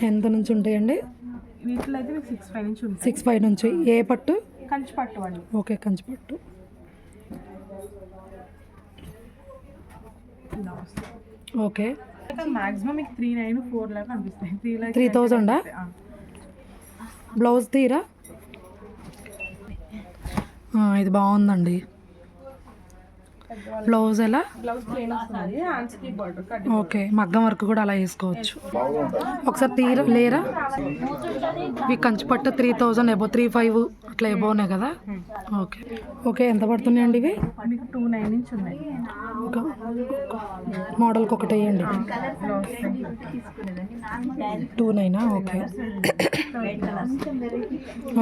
ఎంత నుంచి ఉంటాయండి? వీటిలో అయితే మీకు 6,500 నుంచి ఉంటుంది. 6,500 నుంచి. ఏ పట్టు? కంచి పట్టు అండి. ఓకే, కంచి పట్టు. ఓకే. మాక్సిమం మీకు 3,900 4,00 అనిపిస్తాయి. 3,000 బ్లౌజ్ తీరా? ఇది బాగుందండి. బ్లౌజ్ ఎలా? బ్లౌజ్ ప్లెయిన్ వస్తుంది, హ్యాండ్స్ కి బార్డర్ కట్. ఓకే, మగ్గం వర్క్ కూడా అలా వేసుకోవచ్చు. ఒకసారి తీరా లేరా? ఇవి కంచి పట్టు 3,000 ఎబో, 3,500 అట్లా ఎబోనే కదా? ఓకే. ఓకే, ఎంత పడుతున్నాయండి ఇవి? మీకు 2,900 నుంచి ఉన్నాయి. ఒక మోడల్కి ఒకటి వేయండి. 2,900. ఓకే.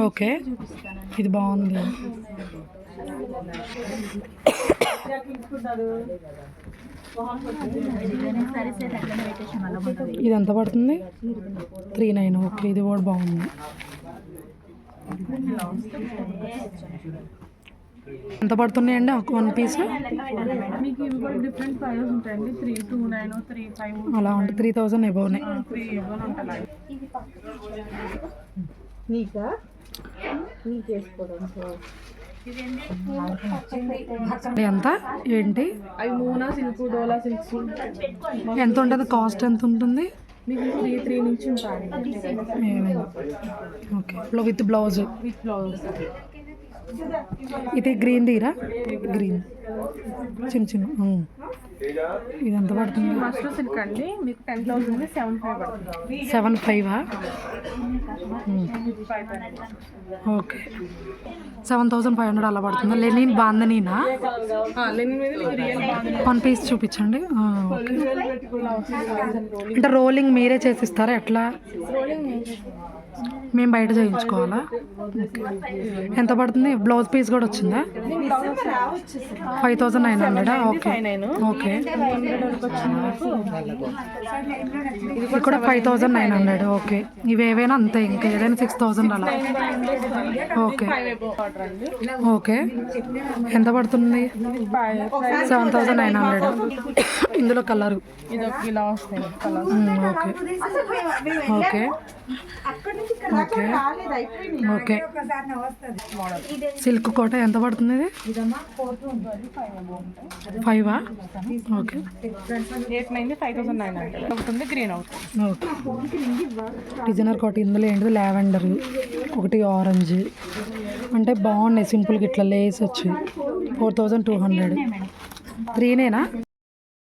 ఓకే, ఇది బాగుంది. ఇది ఎంత పడుతుంది? 3,900. ఓకే, ఇది కూడా బాగుంది. ఎంత పడుతున్నాయండి వన్ పీస్? మీకు ఇవి కూడా డిఫరెంట్ ప్రైజెస్ ఉంటాయండి. 3,2,900 3,500 అలా ఉంటుంది. 3,000 ఎబోనే. 3 ఎవరు ఉంటాయి. ఎంత ఏంటి? అవి మూనా సిల్క్, డోలా సిల్క్స్. ఎంత ఉంటుంది కాస్ట్? ఎంత ఉంటుంది? మీకు 3 నుంచి ఉంటాయి. Okay, with blouse. With blouse. ఇది గ్రీన్ తీరా? గ్రీన్ చిన్న చిన్న. ఇది ఎంత పడుతుంది? మస్టర్ సిల్క్ అండి. మీకు 10,000 7,500 పడుతుంది. 7,500. ఓకే, 7,500 అలా పడుతుంది. లెనిన్ బాందనీనా? వన్ పీస్ చూపించండి. అంటే రోలింగ్ మీరే చేసిస్తారా ఎట్లా? మేము బయట చేయించుకోవాలా? ఎంత పడుతుంది? బ్లౌజ్ పీస్ కూడా వచ్చిందా? 5,900. ఓకే. ఓకే, ఇది కూడా 5,900. ఓకే, ఇవి ఏవైనా అంతే, ఇంకా ఏదైనా 6,000 అలా. ఓకే. ఓకే, ఎంత పడుతుంది? 7,900. ఇందులో colour. Okay. Okay. Okay. Okay, silk Kota ఎంత పడుతుంది? ఇది 5,000. ఓకే. 5,900 అవుతుంది. గ్రీన్ అవుతుంది. ఓకే. డిజైనర్ కోట. ఇందులో ఏంటిది? లావెండర్, ఒకటి ఆరెంజ్. అంటే బాగున్నాయి సింపుల్గా ఇట్లా లేస్ వచ్చి. 4,200. 3నేనా?